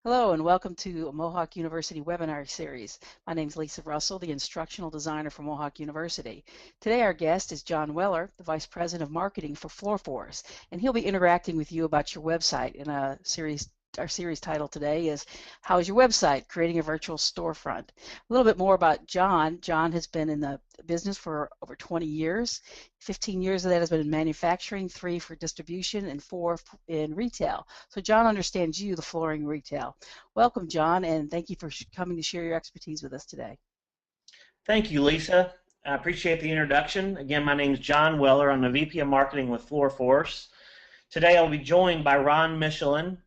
Hello and welcome to Mohawk University webinar series. My name is Lisa Russell, the instructional designer for Mohawk University. Today our guest is John Weller, the Vice President of Marketing for FloorForce, and he'll be interacting with you about your website in a series. Our series title today is How is Your Website? Creating a Virtual Storefront. A little bit more about John. John has been in the business for over 20 years. 15 years of that has been in manufacturing, 3 for distribution, and 4 in retail. So John understands you, the flooring retail. Welcome, John, and thank you for coming to share your expertise with us today. Thank you, Lisa. I appreciate the introduction. Again, my name is John Weller. I'm the VP of Marketing with FloorForce. Today I'll be joined by Ron Michelin.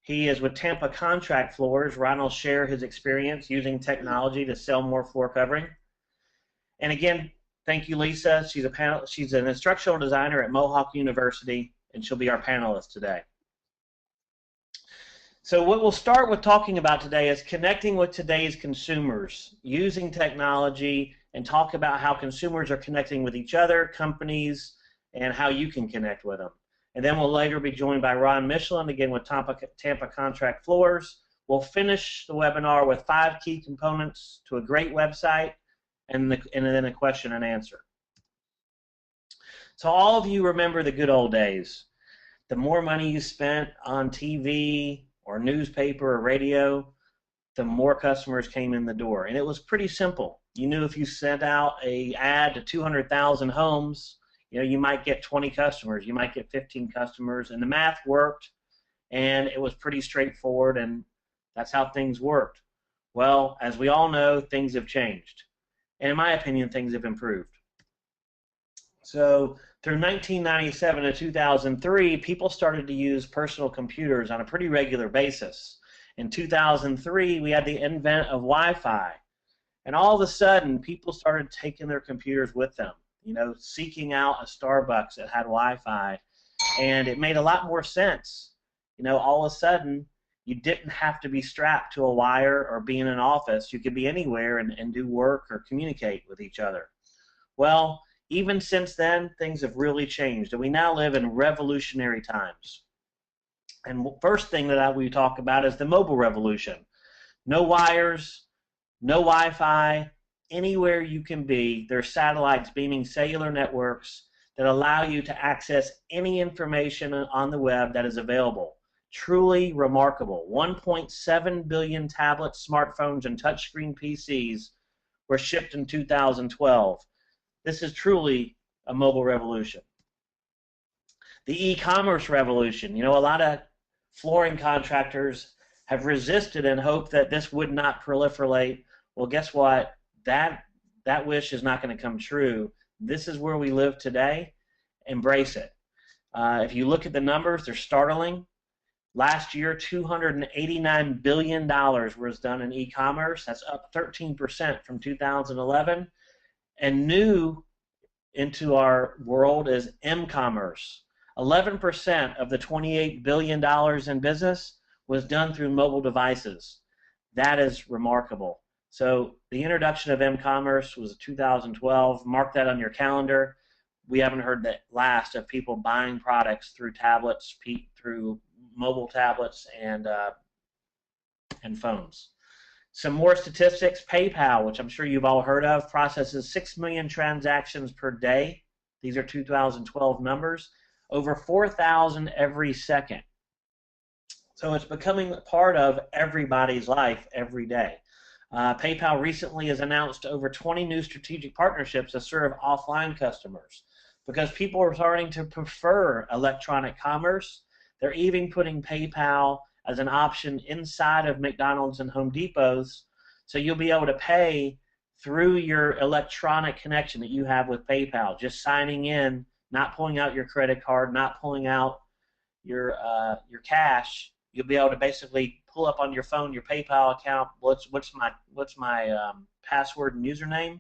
He is with Tampa Contract Floors. Ron will share his experience using technology to sell more floor covering. And again, thank you, Lisa. She's an instructional designer at Mohawk University, and she'll be our panelist today. So what we'll start with talking about today is connecting with today's consumers, using technology, and talk about how consumers are connecting with each other, companies, and how you can connect with them. And then we'll later be joined by Ron Michelin, again with Tampa Contract Floors. We'll finish the webinar with 5 key components to a great website, and then a question and answer. So all of you remember the good old days. The more money you spent on TV, or newspaper or radio, the more customers came in the door. And it was pretty simple. You knew if you sent out an ad to 200,000 homes, you might get 20 customers, you might get 15 customers, and the math worked, and it was pretty straightforward, and that's how things worked. Well, as we all know, things have changed. And in my opinion, things have improved. So through 1997 to 2003, people started to use personal computers on a pretty regular basis. In 2003, we had the advent of Wi-Fi. And all of a sudden, people started taking their computers with them, seeking out a Starbucks that had Wi-Fi. And it made a lot more sense. All of a sudden, you didn't have to be strapped to a wire or be in an office. You could be anywhere and do work or communicate with each other. Well, even since then, things have really changed, and we now live in revolutionary times. And first thing that we talk about is the mobile revolution. No wires, no Wi-Fi, anywhere you can be. There's satellites beaming cellular networks that allow you to access any information on the web that is available. Truly remarkable. 1.7 billion tablets, smartphones, and touchscreen PCs were shipped in 2012. This is truly a mobile revolution. The e-commerce revolution. A lot of flooring contractors have resisted and hoped that this would not proliferate. Well, guess what? That wish is not going to come true. This is where we live today. Embrace it. If you look at the numbers, they're startling. Last year, $289 billion was done in e-commerce. That's up 13% from 2011. And new into our world is eCommerce. 11% of the $28 billion in business was done through mobile devices. That is remarkable. So the introduction of eCommerce was 2012. Mark that on your calendar. We haven't heard the last of people buying products through tablets, through mobile tablets and phones. Some more statistics. PayPal, which I'm sure you've all heard of, processes 6 million transactions per day. These are 2012 numbers. Over 4,000 every second. So it's becoming part of everybody's life every day. PayPal recently has announced over 20 new strategic partnerships to serve offline customers because people are starting to prefer electronic commerce. They're even putting PayPal as an option inside of McDonald's and Home Depots, so you'll be able to pay through your electronic connection that you have with PayPal, just signing in, not pulling out your credit card, not pulling out your cash. You'll be able to basically pull up on your phone your PayPal account. What's my password and username,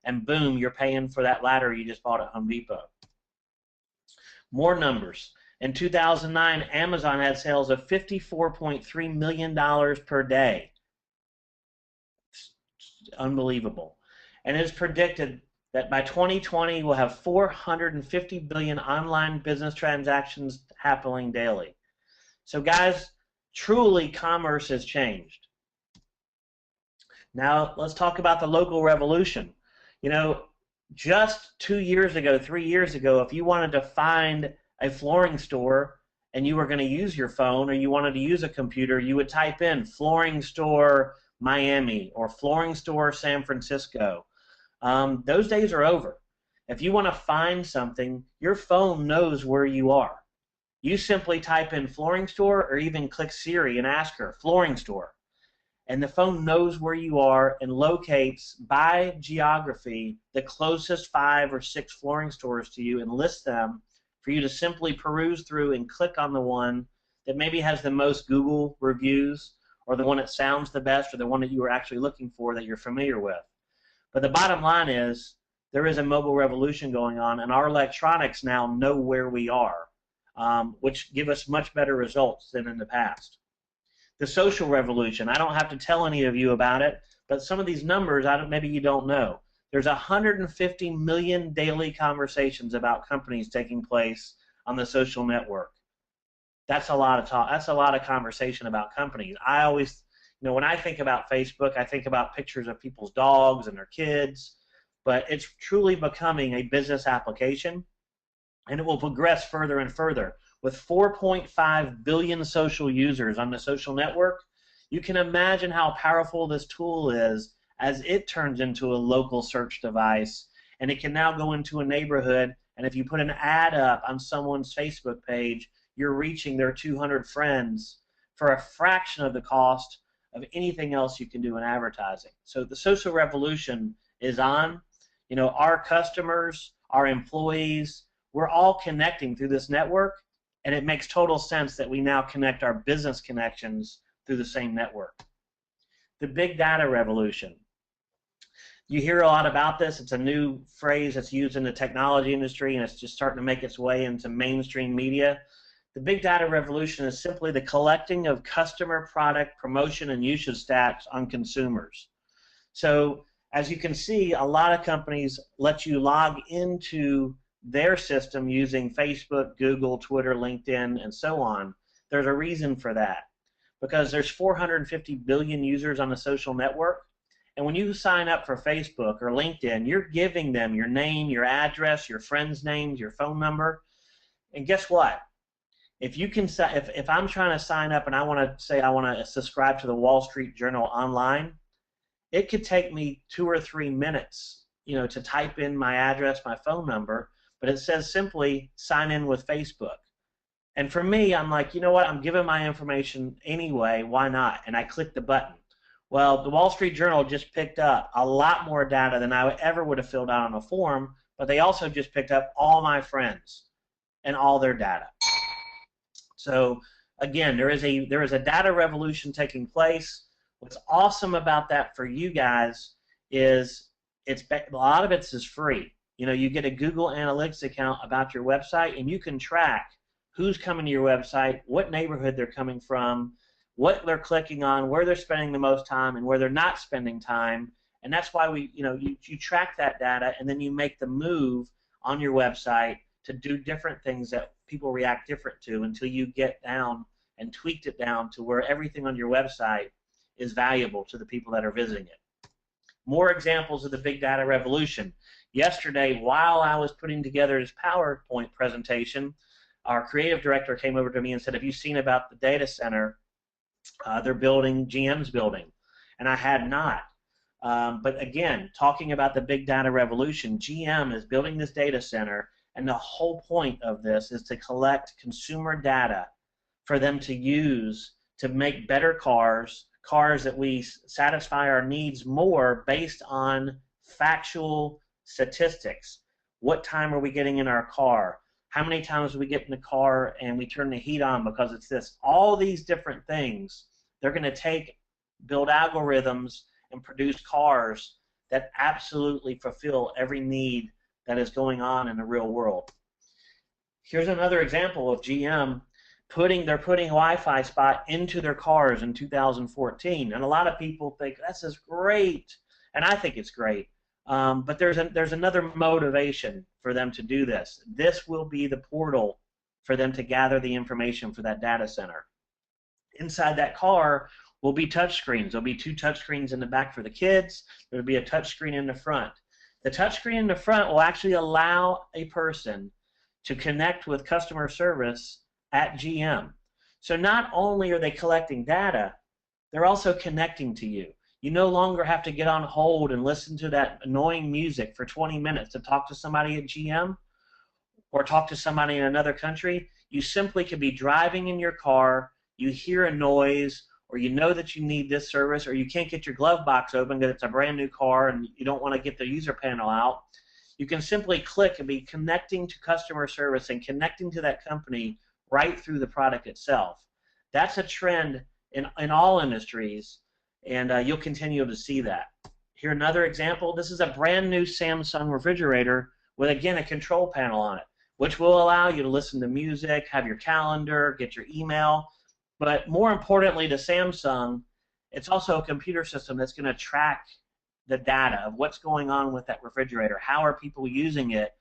and boom, you're paying for that ladder you just bought at Home Depot. More numbers. In 2009, Amazon had sales of $54.3 million per day. It's unbelievable. And it's predicted that by 2020, we'll have 450 billion online business transactions happening daily. So guys, Truly, commerce has changed. Now, let's talk about the local revolution. You know, just 2 years ago, 3 years ago, if you wanted to find a flooring store and you were going to use your phone or you wanted to use a computer, you would type in flooring store Miami or flooring store San Francisco. Those days are over. If you want to find something, your phone knows where you are. You simply type in flooring store or even click Siri and ask her, flooring store. And the phone knows where you are and locates by geography the closest 5 or 6 flooring stores to you and lists them for you to simply peruse through and click on the one that maybe has the most Google reviews or the one that sounds the best or the one that you were actually looking for that you're familiar with. But the bottom line is there is a mobile revolution going on, and our electronics now know where we are, which give us much better results than in the past. The social revolution, I don't have to tell any of you about it, but some of these numbers, maybe you don't know. There's 150 million daily conversations about companies taking place on the social network. That's a lot of talk. That's a lot of conversation about companies. I always, when I think about Facebook, I think about pictures of people's dogs and their kids, but it's truly becoming a business application, and it will progress further and further. With 4.5 billion social users on the social network, you can imagine how powerful this tool is as it turns into a local search device, and it can now go into a neighborhood, and if you put an ad up on someone's Facebook page, you're reaching their 200 friends for a fraction of the cost of anything else you can do in advertising. So the social revolution is on. Our customers, our employees, we're all connecting through this network, and it makes total sense that we now connect our business connections through the same network. The big data revolution. You hear a lot about this. It's a new phrase that's used in the technology industry, and it's just starting to make its way into mainstream media. The big data revolution is simply the collecting of customer, product, promotion, and usage stats on consumers. So as you can see, a lot of companies let you log into their system using Facebook, Google, Twitter, LinkedIn, and so on. There's a reason for that, because there's 450 billion users on the social network, and when you sign up for Facebook or LinkedIn, you're giving them your name, your address, your friends' names, your phone number, and guess what? If I'm trying to sign up and I want to subscribe to the Wall Street Journal online, it could take me 2 or 3 minutes, to type in my address, my phone number, but it says simply sign in with Facebook. And for me, I'm like, you know what? I'm giving my information anyway. Why not? And I click the button. Well, the Wall Street Journal just picked up a lot more data than I ever would have filled out on a form, but they also just picked up all my friends and all their data. So again, there is a data revolution taking place. What's awesome about that for you guys is a lot of it is free. You get a Google Analytics account about your website, and you can track who's coming to your website, what neighborhood they're coming from, what they're clicking on, where they're spending the most time, and where they're not spending time. And that's why you track that data, and then you make the move on your website to do different things that people react different to until you get down and tweaked it down to where everything on your website is valuable to the people that are visiting it. More examples of the big data revolution. Yesterday, while I was putting together this PowerPoint presentation, our creative director came over to me and said, have you seen about the data center they're building, GM's building? And I had not. But again, talking about the big data revolution, GM is building this data center, and the whole point of this is to collect consumer data for them to use to make better cars that we satisfy our needs more based on factual statistics. What time are we getting in our car? How many times do we get in the car and we turn the heat on because it's this? All these different things, they're going to build algorithms and produce cars that absolutely fulfill every need that is going on in the real world. Here's another example of GM they're putting Wi-Fi spot into their cars in 2014, and a lot of people think this is great, and I think it's great. But there's another motivation for them to do this. This will be the portal for them to gather the information for that data center. inside that car will be touch screens. There'll be 2 touch screens in the back for the kids. There'll be a touch screen in the front. The touch screen in the front will actually allow a person to connect with customer service at GM. So not only are they collecting data, they're also connecting to you. You no longer have to get on hold and listen to that annoying music for 20 minutes to talk to somebody at GM or talk to somebody in another country. You simply could be driving in your car, you hear a noise, or you know that you need this service, or you can't get your glove box open because it's a brand new car and you don't want to get the user panel out. You can simply click and be connecting to customer service and connecting to that company right through the product itself. That's a trend in all industries, and you'll continue to see that. Here, another example. This is a brand new Samsung refrigerator with, again, a control panel on it, which will allow you to listen to music, have your calendar, get your email. But more importantly to Samsung, it's also a computer system that's going to track the data of what's going on with that refrigerator. How are people using it?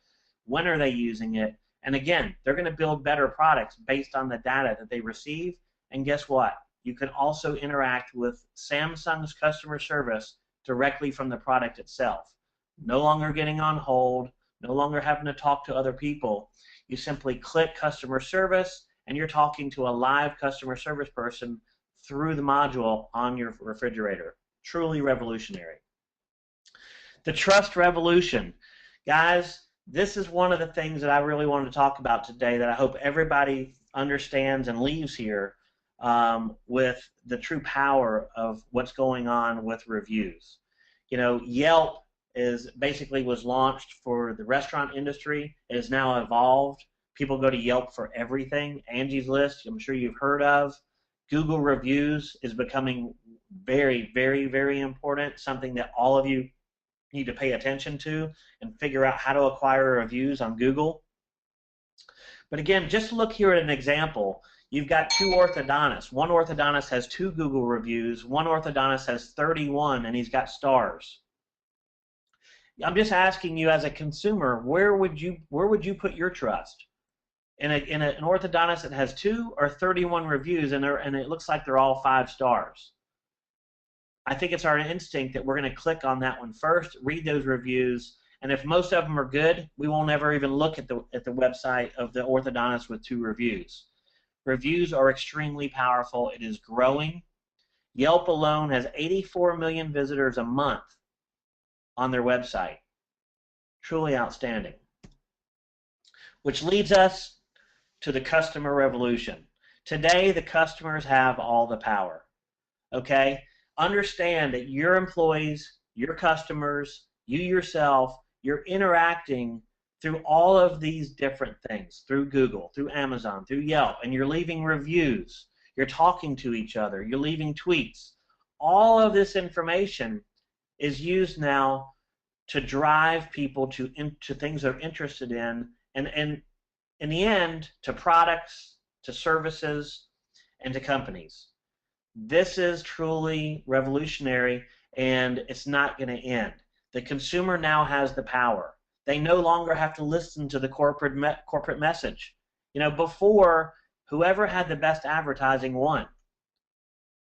When are they using it? And again, they're going to build better products based on the data that they receive. And guess what? You can also interact with Samsung's customer service directly from the product itself. No longer getting on hold, no longer having to talk to other people. You simply click customer service, and you're talking to a live customer service person through the module on your refrigerator. Truly revolutionary. The trust revolution. Guys, this is one of the things that I really wanted to talk about today that I hope everybody understands and leaves here with the true power of what's going on with reviews. You know, Yelp was launched for the restaurant industry. It has now evolved. People go to Yelp for everything. Angie's List, I'm sure you've heard of. Google reviews is becoming very, very, very important, something that all of you need to pay attention to and figure out how to acquire reviews on Google. But again, just look here at an example. You've got 2 orthodontists. One orthodontist has 2 Google reviews. One orthodontist has 31, and he's got stars. I'm just asking you as a consumer, where would you put your trust? In an orthodontist that has 2 or 31 reviews, and it looks like they're all 5 stars. I think it's our instinct that we're going to click on that one first, read those reviews, and if most of them are good, we won't ever even look at the website of the orthodontist with 2 reviews. Reviews are extremely powerful. It is growing. Yelp alone has 84 million visitors a month on their website. Truly outstanding. Which leads us to the customer revolution. Today, the customers have all the power. Okay? Understand that your employees, your customers, you yourself, you're interacting through all of these different things, through Google, through Amazon, through Yelp, and you're leaving reviews. You're talking to each other. You're leaving tweets. All of this information is used now to drive people to things they're interested in, and in the end, to products, to services, and to companies. This is truly revolutionary, and it's not going to end. The consumer now has the power. They no longer have to listen to the corporate message. You know, before, whoever had the best advertising won.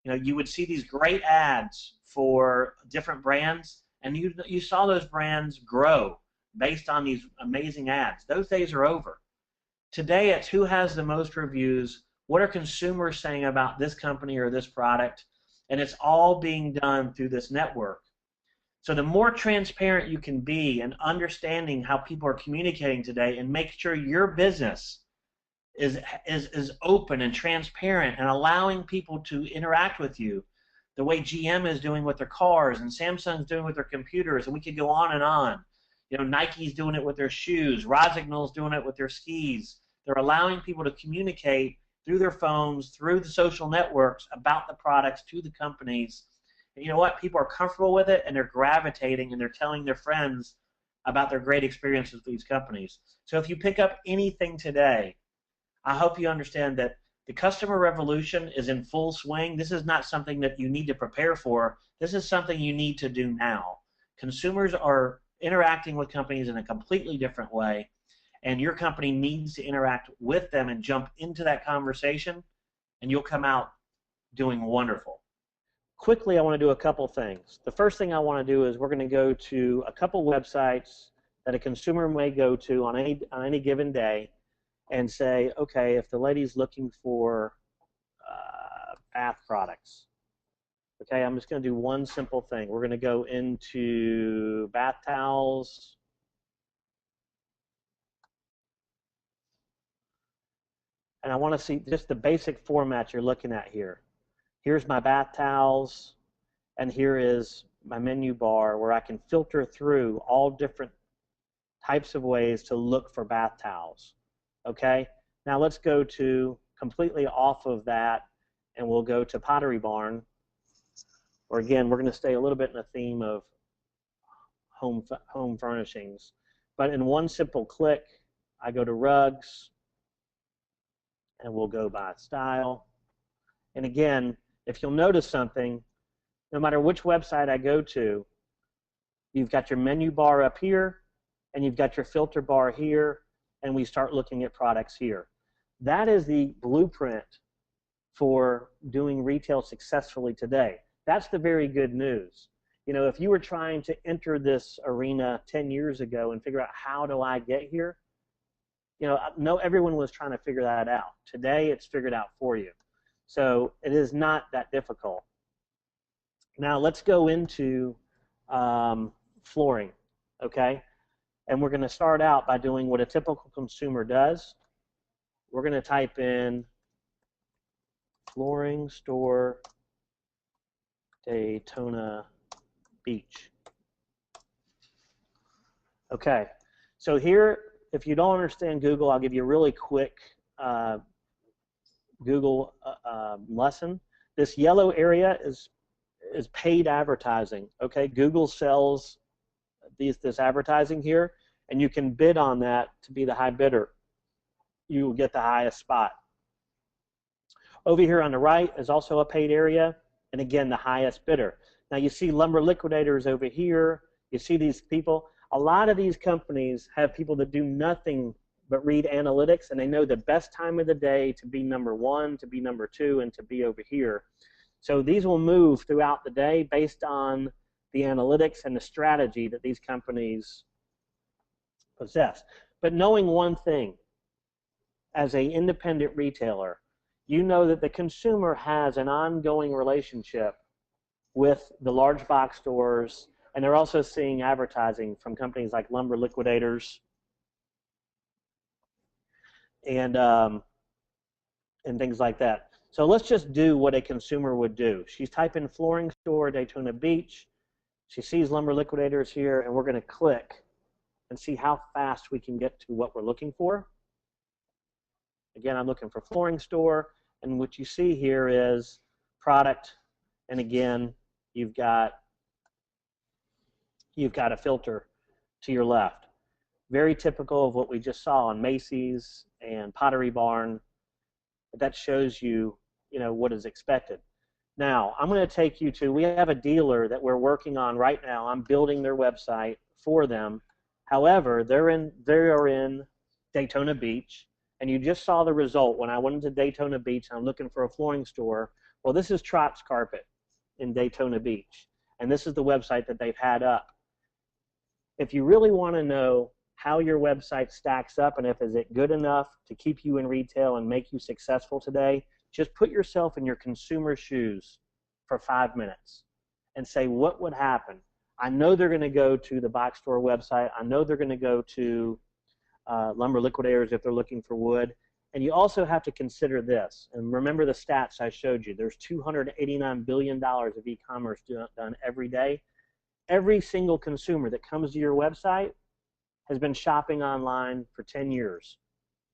You know, you would see these great ads for different brands, and you saw those brands grow based on these amazing ads. Those days are over. Today, it's who has the most reviews, what are consumers saying about this company or this product, and it's all being done through this network. So the more transparent you can be in understanding how people are communicating today and make sure your business is open and transparent and allowing people to interact with you the way GM is doing with their cars and Samsung's doing with their computers, and we could go on and on. You know, Nike's doing it with their shoes, Rosignol's doing it with their skis. They're allowing people to communicate through their phones, through the social networks about the products to the companies. And you know what? People are comfortable with it, and they're gravitating, and they're telling their friends about their great experiences with these companies. So if you pick up anything today, I hope you understand that the customer revolution is in full swing. This is not something that you need to prepare for. This is something you need to do now. Consumers are interacting with companies in a completely different way, and your company needs to interact with them and jump into that conversation, and you'll come out doing wonderful. Quickly, I want to do a couple things. The first thing I want to do is we're going to go to a couple websites that a consumer may go to on any given day and say, okay, if the lady's looking for bath products, okay, I'm just going to do one simple thing. We're going to go into bath towels. And I want to see just the basic format you're looking at here. Here's my bath towels, and here is my menu bar where I can filter through all different types of ways to look for bath towels. Okay, now let's go to completely off of that, and we'll go to Pottery Barn, or again, we're going to stay a little bit in the theme of home furnishings. But in one simple click, I go to rugs, and we'll go by style. And again, if you'll notice something, no matter which website I go to, you've got your menu bar up here, and you've got your filter bar here, and we start looking at products here. That is the blueprint for doing retail successfully today. That's the very good news. You know, if you were trying to enter this arena 10 years ago and figure out how do I get here, you know, everyone was trying to figure that out. Today, it's figured out for you. So it is not that difficult. Now let's go into flooring, okay? And we're going to start out by doing what a typical consumer does. We're going to type in flooring store Daytona Beach. Okay, so here, if you don't understand Google, I'll give you a really quick Google lesson. This yellow area is paid advertising. Okay, Google sells this advertising here, and you can bid on that to be the high bidder. You will get the highest spot. Over here on the right is also a paid area, and again, the highest bidder. Now you see lumber liquidators over here. You see these people. A lot of these companies have people that do nothing but read analytics, and they know the best time of the day to be number one, to be number two, and to be over here. So these will move throughout the day based on the analytics and the strategy that these companies possess. But knowing one thing, as an independent retailer, you know that the consumer has an ongoing relationship with the large box stores, and they're also seeing advertising from companies like Lumber Liquidators and things like that. So let's just do what a consumer would do. She's typing flooring store Daytona Beach. She sees Lumber Liquidators here, and we're going to click and see how fast we can get to what we're looking for. Again, I'm looking for flooring store, and what you see here is product, and again, you've got a filter to your left. Very typical of what we just saw on Macy's and Pottery Barn. That shows you, what is expected. Now, I'm going to take you to, we have a dealer that we're working on right now. I'm building their website for them. However, they are in Daytona Beach, and you just saw the result when I went into Daytona Beach and I'm looking for a flooring store. Well, this is Trot's Carpet in Daytona Beach, and this is the website that they've had up. If you really want to know how your website stacks up and if is it good enough to keep you in retail and make you successful today, just put yourself in your consumer shoes for 5 minutes and say, what would happen? I know they're going to go to the box store website. I know they're going to go to Lumber Liquidators if they're looking for wood. And you also have to consider this. And remember the stats I showed you. There's $289 billion of e-commerce done every day. Every single consumer that comes to your website has been shopping online for 10 years.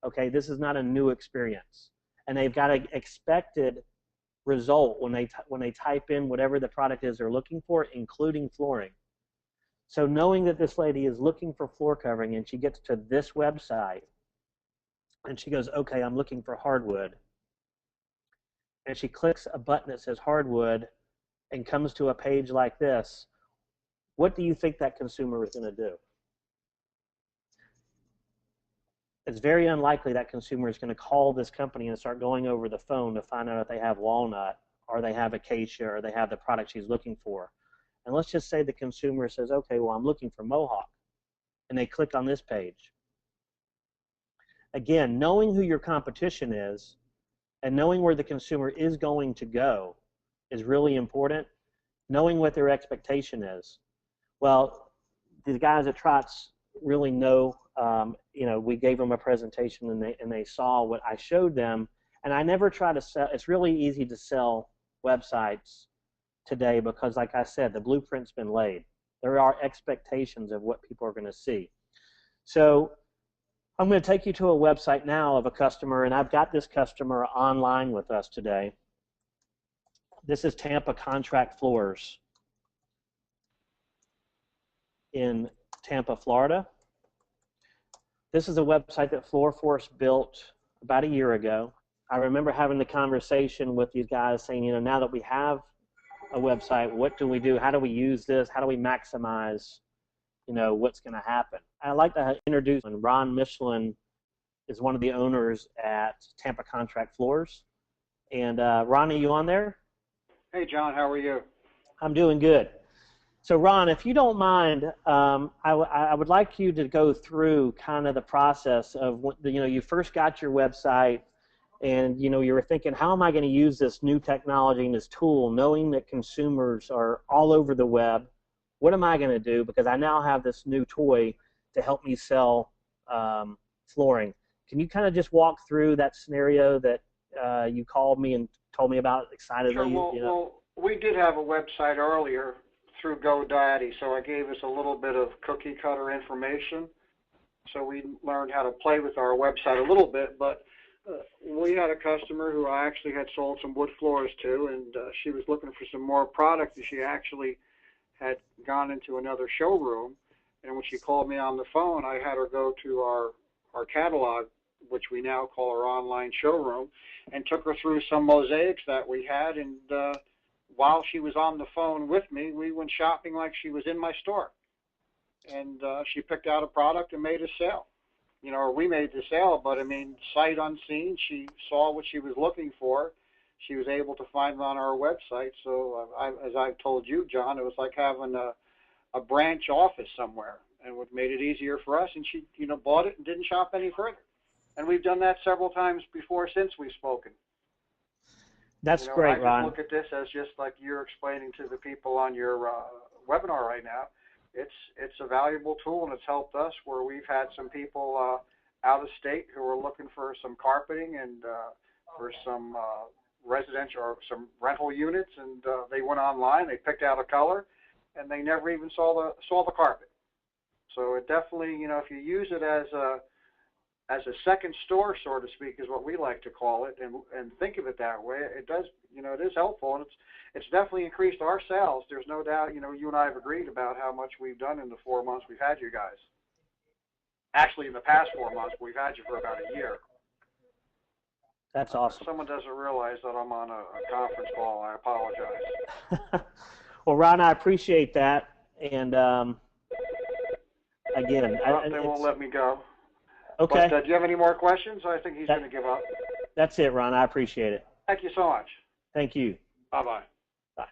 Okay, this is not a new experience. And they've got an expected result when they type in whatever the product is they're looking for, including flooring. So knowing that this lady is looking for floor covering and she gets to this website and she goes, okay, I'm looking for hardwood. And she clicks a button that says hardwood and comes to a page like this. What do you think that consumer is going to do? It's very unlikely that consumer is going to call this company and start going over the phone to find out if they have walnut or they have acacia, or they have the product she's looking for. And let's just say the consumer says, okay, well, I'm looking for Mohawk, and they click on this page. Again, knowing who your competition is and knowing where the consumer is going to go is really important. Knowing what their expectation is. Well, the guys at Trots really know. We gave them a presentation, and they saw what I showed them. And I never try to sell. It's really easy to sell websites today because, like I said, the blueprint's been laid. There are expectations of what people are going to see. So I'm going to take you to a website now of a customer, and I've got this customer online with us today. This is Tampa Contract Floors in Tampa, Florida. This is a website that FloorForce built about a year ago. I remember having the conversation with these guys saying, now that we have a website, what do we do? How do we use this? How do we maximize, what's going to happen? I'd like to introduce Ron Michelin is one of the owners at Tampa Contract Floors. And Ron, are you on there? Hey, John, how are you? I'm doing good. So, Ron, if you don't mind, I would like you to go through kind of the process of, you first got your website, and, you were thinking, how am I going to use this new technology and this tool, knowing that consumers are all over the web? What am I going to do? Because I now have this new toy to help me sell flooring. Can you kind of just walk through that scenario that you called me and told me about excitedly? Sure. Well, we did have a website earlier through GoDaddy, so I gave us a little bit of cookie cutter information. So we learned how to play with our website a little bit, but we had a customer who I actually had sold some wood floors to, and she was looking for some more product, and she actually had gone into another showroom. And when she called me on the phone, I had her go to our catalog, which we now call our online showroom, and took her through some mosaics that we had. And while she was on the phone with me, we went shopping like she was in my store. And she picked out a product and made a sale. Or we made the sale, but I mean, sight unseen, she saw what she was looking for. She was able to find it on our website. So as I've told you, John, it was like having a branch office somewhere, and what made it easier for us. And she, bought it and didn't shop any further. And we've done that several times before since we've spoken. That's great, Ron. I just look at this as just like you're explaining to the people on your webinar right now. It's a valuable tool, and it's helped us where we've had some people out of state who are looking for some carpeting and for some residential or some rental units, and they went online, they picked out a color, and they never even saw the carpet. So it definitely, if you use it as a second store, so to speak, is what we like to call it, and think of it that way, it does, it is helpful, and it's definitely increased our sales. There's no doubt, you and I have agreed about how much we've done in the 4 months we've had you guys. Actually, in the past 4 months, we've had you for about a year. That's awesome. Someone doesn't realize that I'm on a conference call. I apologize. Well, Ron, I appreciate that, and again, they won't let me go. Okay. But do you have any more questions? I think he's going to give up. That's it, Ron. I appreciate it. Thank you so much. Thank you. Bye-bye. Bye.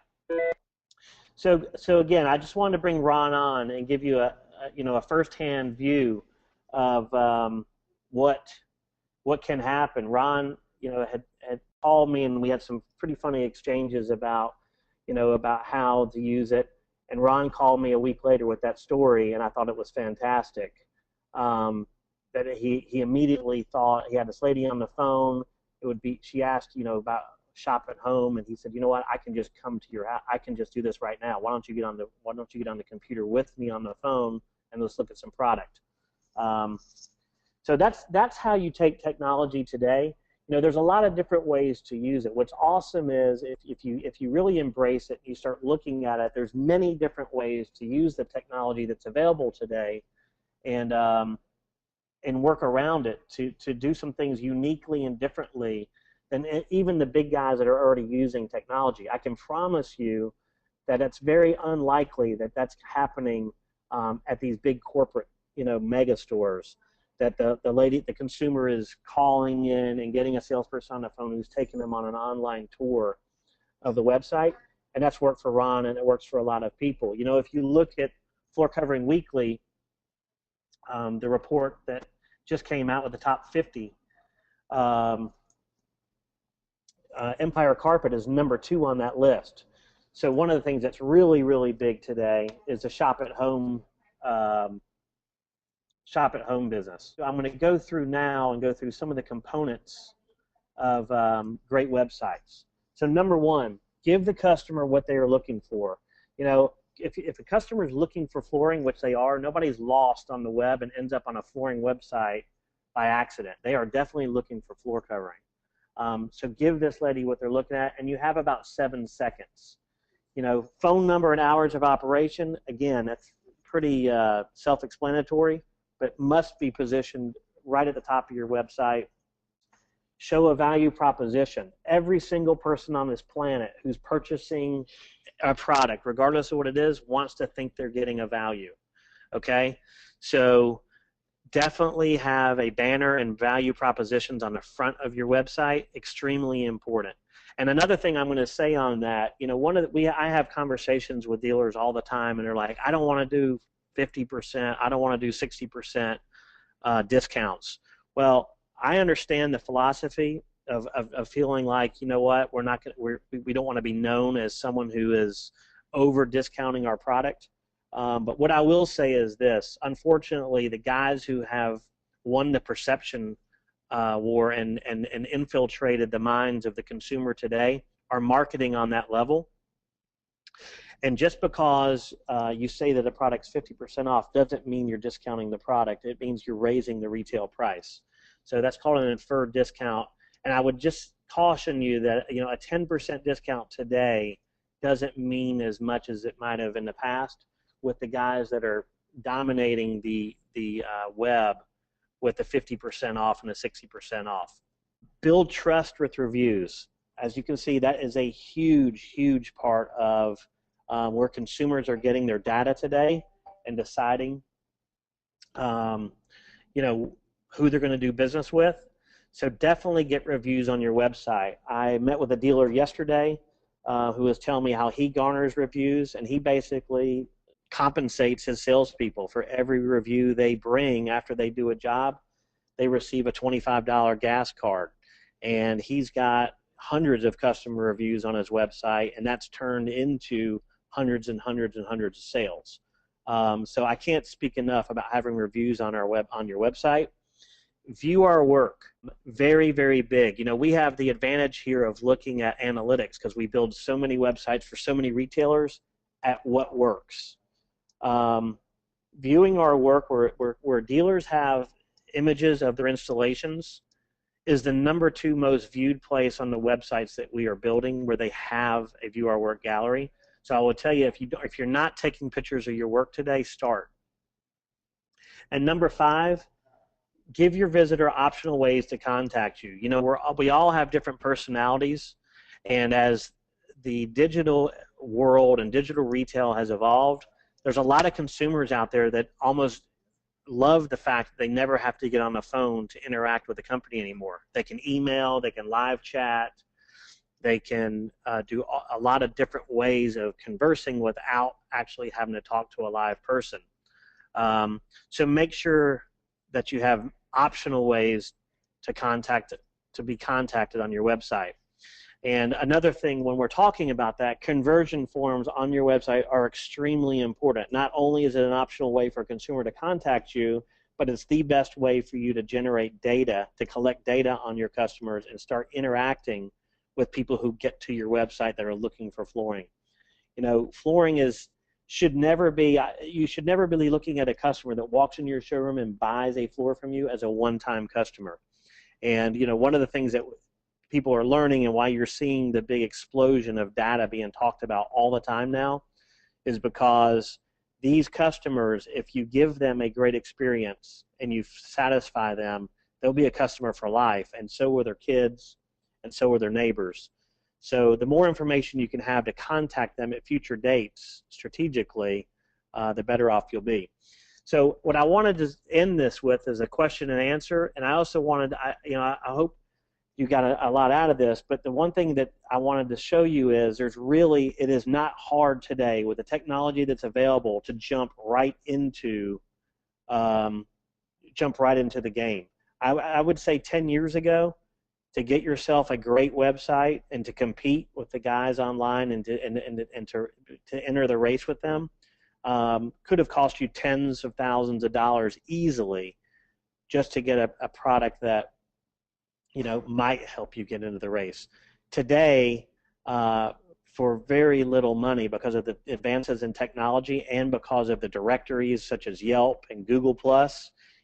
So again, I just wanted to bring Ron on and give you a firsthand view of what can happen. Ron, had called me, and we had some pretty funny exchanges about how to use it. And Ron called me a week later with that story, and I thought it was fantastic. That he immediately thought, he had this lady on the phone. She asked, about shop at home, and he said, you know what, I can just come to your house. I can just do this right now. Why don't you get on the computer with me on the phone, and let's look at some product. So that's how you take technology today. There's a lot of different ways to use it. What's awesome is if you really embrace it, you start looking at it, there's many different ways to use the technology that's available today, and work around it to do some things uniquely and differently than even the big guys that are already using technology. I can promise you that it's very unlikely that that's happening at these big corporate, mega stores, that the consumer is calling in and getting a salesperson on the phone who's taking them on an online tour. of the website, and that's worked for Ron, and it works for a lot of people. You know, if you look at Floor Covering Weekly, the report that just came out with the top 50, Empire Carpet is number 2 on that list. So one of the things that's really, really big today is the shop at home business. So I'm going to go through now and go through some of the components of great websites. So number 1, give the customer what they are looking for. You know, if a customer is looking for flooring, which they are, nobody's lost on the web and ends up on a flooring website by accident. They are definitely looking for floor covering. So give this lady what they're looking at, and you have about 7 seconds. You know, phone number and hours of operation, again, that's pretty self-explanatory, but must be positioned right at the top of your website. Show a value proposition. Every single person on this planet who's purchasing a product, regardless of what it is, wants to think they're getting a value, okay? So definitely have a banner and value propositions on the front of your website, extremely important. And another thing I'm going to say on that, you know, I have conversations with dealers all the time, and they're like, I don't want to do 50%, I don't want to do 60% discounts. Well, I understand the philosophy of feeling like, you know what, we don't want to be known as someone who is over discounting our product. But what I will say is this: unfortunately, the guys who have won the perception war and infiltrated the minds of the consumer today are marketing on that level. And just because you say that a product's 50% off doesn't mean you're discounting the product. It means you're raising the retail price. So that's called an inferred discount. And I would just caution you that, you know, a 10% discount today doesn't mean as much as it might have in the past with the guys that are dominating the web with the 50% off and the 60% off. Build trust with reviews. As you can see, that is a huge, huge part of where consumers are getting their data today and deciding, you know, who they're going to do business with. So definitely get reviews on your website. I met with a dealer yesterday who was telling me how he garners reviews, and he basically compensates his salespeople for every review they bring. After they do a job, they receive a $25 gas card, and he's got hundreds of customer reviews on his website, and that's turned into hundreds and hundreds and hundreds of sales. So I can't speak enough about having reviews on your website. View our work. Very, very big. You know, we have the advantage here of looking at analytics because we build so many websites for so many retailers at what works. Viewing our work where dealers have images of their installations is the number 2 most viewed place on the websites that we are building where they have a View Our Work gallery. So I will tell you, if you're not taking pictures of your work today, start. And number 5, give your visitor optional ways to contact you. You know, we all have different personalities, and as the digital world and digital retail has evolved, there's a lot of consumers out there that almost love the fact that they never have to get on the phone to interact with the company anymore. They can email, they can live chat, they can do a lot of different ways of conversing without actually having to talk to a live person. So make sure that you have optional ways to be contacted on your website. And another thing, when we're talking about that, conversion forms on your website are extremely important. Not only is it an optional way for a consumer to contact you, but it's the best way for you to generate data, to collect data on your customers and start interacting with people who get to your website that are looking for flooring. You know, flooring should never be, you should never be looking at a customer that walks into your showroom and buys a floor from you as a one-time customer. And, you know, one of the things that people are learning and why you're seeing the big explosion of data being talked about all the time now is because these customers, if you give them a great experience and you satisfy them, they'll be a customer for life, and so will their kids, and so will their neighbors. So the more information you can have to contact them at future dates strategically, the better off you'll be. So what I wanted to end this with is a question and answer, and I also wanted, I hope you got a lot out of this. But the one thing that I wanted to show you is it is not hard today with the technology that's available to jump right into the game. I would say 10 years ago, to get yourself a great website and to compete with the guys online and to enter the race with them could have cost you tens of thousands of dollars easily just to get a product that might help you get into the race. Today, for very little money, because of the advances in technology and because of the directories such as Yelp and Google+,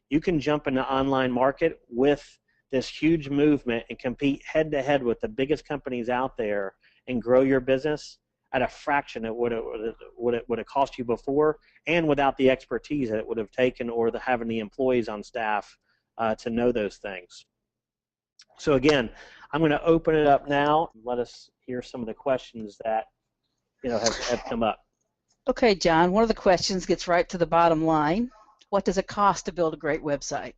you can jump in the online market with this huge movement and compete head-to-head with the biggest companies out there and grow your business at a fraction of what it would have cost you before, and without the expertise that it would have taken or having the employees on staff to know those things. So again, I'm going to open it up now and let us hear some of the questions that have come up. Okay, John, one of the questions gets right to the bottom line. What does it cost to build a great website?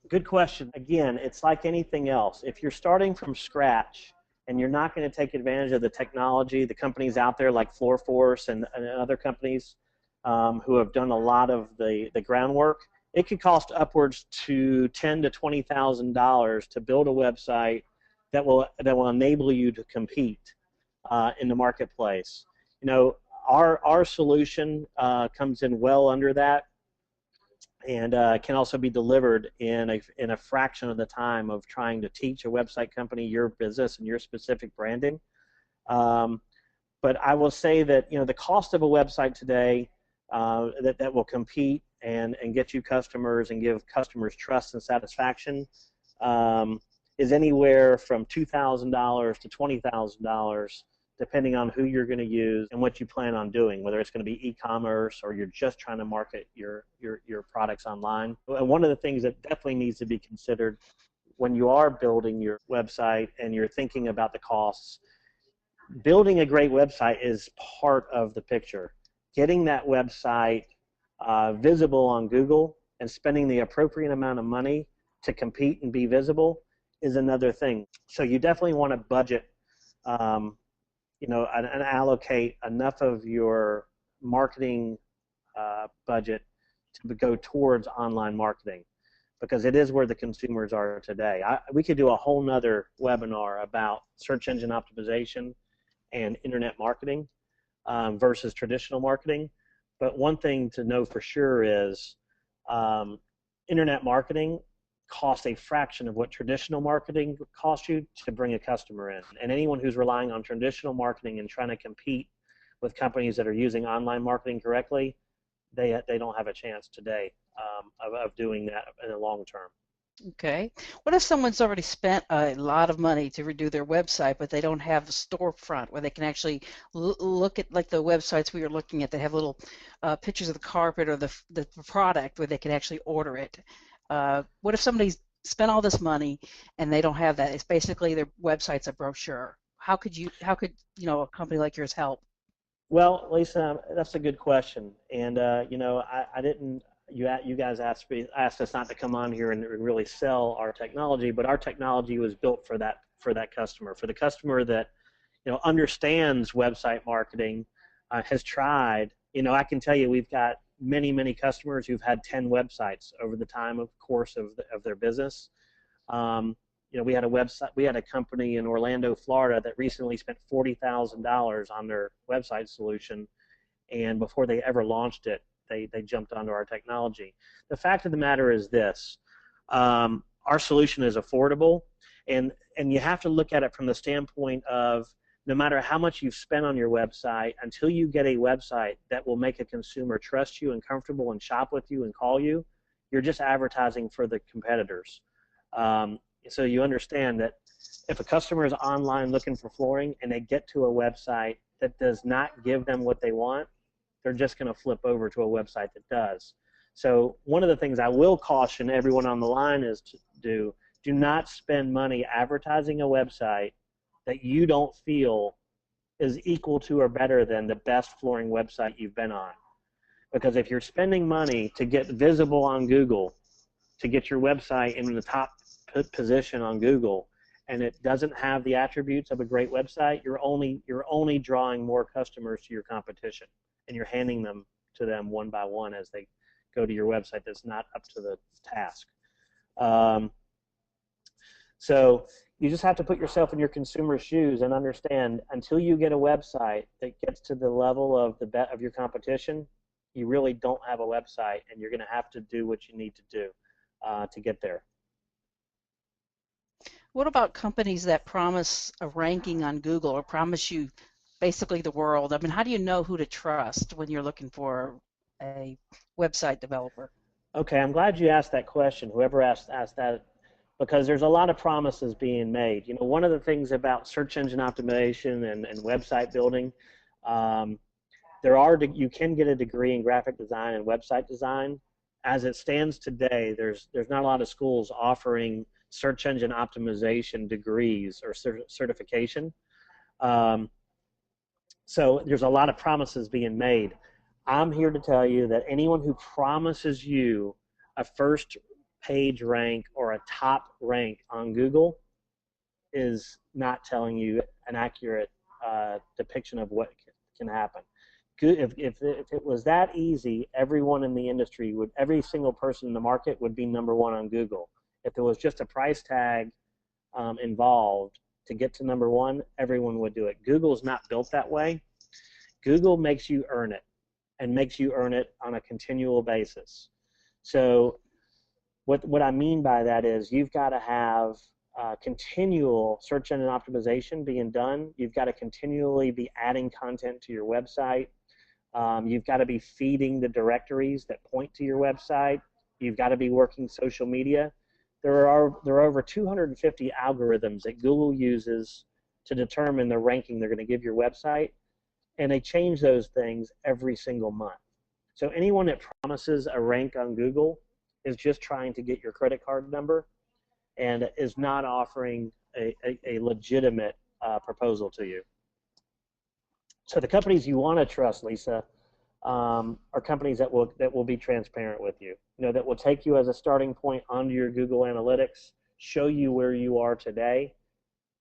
Good question. Again, it's like anything else. If you're starting from scratch and you're not going to take advantage of the technology, the companies out there like FloorForce and other companies who have done a lot of the groundwork, it could cost upwards to $10,000 to $20,000 to build a website that will enable you to compete in the marketplace. Our solution comes in well under that, and can also be delivered in a fraction of the time of trying to teach a website company your business and your specific branding. But I will say that the cost of a website today that will compete and get you customers and give customers trust and satisfaction is anywhere from $2,000 to $20,000, depending on who you're going to use and what you plan on doing, whether it's going to be e-commerce or you're just trying to market your products online. And one of the things that definitely needs to be considered when you are building your website and you're thinking about the costs, building a great website is part of the picture. Getting that website visible on Google and spending the appropriate amount of money to compete and be visible is another thing. So you definitely want to budget and allocate enough of your marketing budget to go towards online marketing, because it is where the consumers are today. We could do a whole nother webinar about search engine optimization and internet marketing versus traditional marketing. But one thing to know for sure is internet marketing costs a fraction of what traditional marketing costs you to bring a customer in. And anyone who's relying on traditional marketing and trying to compete with companies that are using online marketing correctly, they don't have a chance today of doing that in the long term. Okay. What if someone's already spent a lot of money to redo their website, but they don't have a storefront where they can actually look at, like the websites we were looking at, they have little pictures of the carpet or the product where they can actually order it? What if somebody's spent all this money and they don't have that? It's basically their website's a brochure. How could a company like yours help? Well, Lisa, that's a good question, and I didn't. You guys asked us not to come on here and really sell our technology, but our technology was built for that customer, for the customer that understands website marketing, has tried. I can tell you we've got many customers who've had 10 websites over the course of their business. We had a company in Orlando, Florida that recently spent $40,000 on their website solution, and before they ever launched it, they jumped onto our technology. The fact of the matter is this: our solution is affordable, and you have to look at it from the standpoint of no matter how much you've spent on your website, until you get a website that will make a consumer trust you and comfortable and shop with you and call you, you're just advertising for the competitors. So you understand that if a customer is online looking for flooring and they get to a website that does not give them what they want, they're just going to flip over to a website that does. So one of the things I will caution everyone on the line is to do not spend money advertising a website that you don't feel is equal to or better than the best flooring website you've been on. Because if you're spending money to get visible on Google, to get your website in the top position on Google, and it doesn't have the attributes of a great website, you're only drawing more customers to your competition, and you're handing them to them one by one as they go to your website that's not up to the task. So you just have to put yourself in your consumer's shoes and understand, until you get a website that gets to the level of your competition, you really don't have a website, and you're going to have to do what you need to do to get there. What about companies that promise a ranking on Google or promise you basically the world? I mean, how do you know who to trust when you're looking for a website developer? Okay, I'm glad you asked that question, whoever asked that, because there's a lot of promises being made. You know, one of the things about search engine optimization and website building, you can get a degree in graphic design and website design. As it stands today, there's not a lot of schools offering search engine optimization degrees or certification. So there's a lot of promises being made. I'm here to tell you that anyone who promises you a first page rank or a top rank on Google is not telling you an accurate depiction of what can happen. If it was that easy, everyone in the industry every single person in the market would be #1 on Google. If there was just a price tag involved to get to #1, everyone would do it. Google's not built that way. Google makes you earn it, and makes you earn it on a continual basis. So what I mean by that is, you've got to have continual search engine optimization being done. You've got to continually be adding content to your website. You've got to be feeding the directories that point to your website. You've got to be working social media. There are over 250 algorithms that Google uses to determine the ranking they're going to give your website, and they change those things every single month. So anyone that promises a rank on Google is just trying to get your credit card number and is not offering a legitimate proposal to you. So the companies you want to trust, Lisa, are companies that will be transparent with you. You know, that will take you as a starting point onto your Google Analytics, show you where you are today,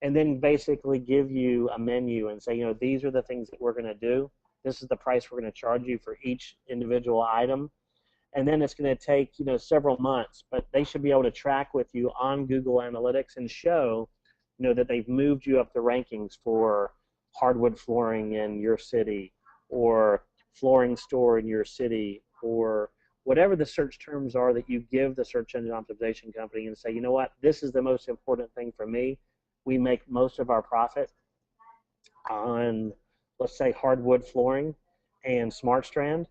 and then basically give you a menu and say, you know, these are the things that we're going to do. This is the price we're going to charge you for each individual item. And then it's going to take, you know, several months, but they should be able to track with you on Google Analytics and show, you know, that they've moved you up the rankings for hardwood flooring in your city, or flooring store in your city, or whatever the search terms are that you give the search engine optimization company, and say, you know what, this is the most important thing for me. We make most of our profit on, let's say, hardwood flooring and smart strand.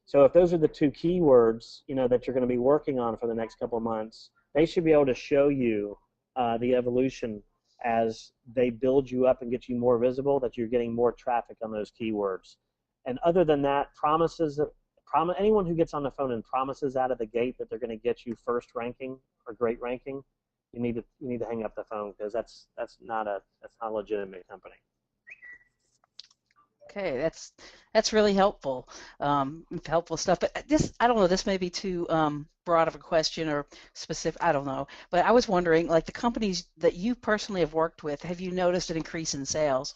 So if those are the two keywords, you know, that you're going to be working on for the next couple of months, they should be able to show you the evolution as they build you up and get you more visible, that you're getting more traffic on those keywords. And other than that, anyone who gets on the phone and promises out of the gate that they're going to get you first ranking or great ranking, you need to hang up the phone, because that's not a legitimate company. Okay, that's really helpful, helpful stuff. But I don't know, this may be too broad of a question or specific, I don't know. But I was wondering, like, the companies that you personally have worked with, have you noticed an increase in sales?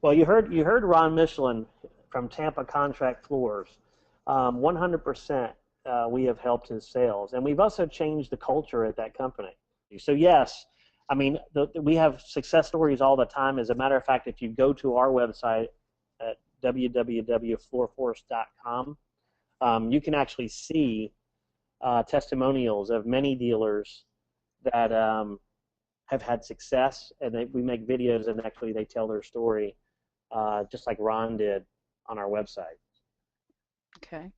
Well, you heard Ron Michelin from Tampa Contract Floors. 100% we have helped his sales, and we've also changed the culture at that company. So yes, I mean, we have success stories all the time. As a matter of fact, if you go to our website at www.floorforce.com, you can actually see testimonials of many dealers that have had success, and we make videos, and actually they tell their story, just like Ron did on our website. Okay.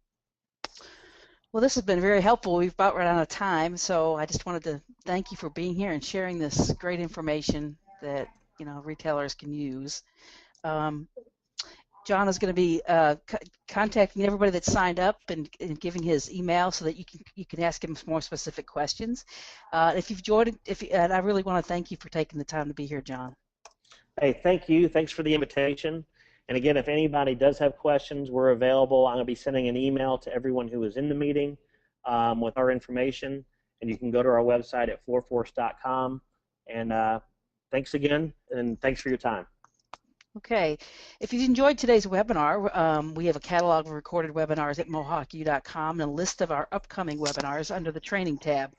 Well, this has been very helpful. We've about run out of time, so I just wanted to thank you for being here and sharing this great information that, you know, retailers can use. John is going to be contacting everybody that signed up and giving his email so that you can ask him more specific questions. If you've joined, and I really want to thank you for taking the time to be here, John. Hey, thank you. Thanks for the invitation. And again, if anybody does have questions, we're available. I'm going to be sending an email to everyone who is in the meeting with our information, and you can go to our website at floorforce.com And thanks again, and thanks for your time. Okay, if you enjoyed today's webinar, we have a catalog of recorded webinars at mohawku.com and a list of our upcoming webinars under the training tab.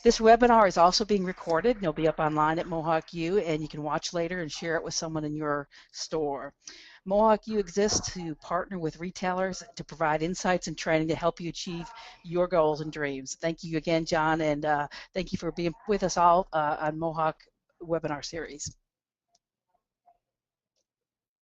This webinar is also being recorded and it'll be up online at Mohawk U, and you can watch later and share it with someone in your store. Mohawk U exists to partner with retailers to provide insights and training to help you achieve your goals and dreams. Thank you again, John, and thank you for being with us all on Mohawk webinar series.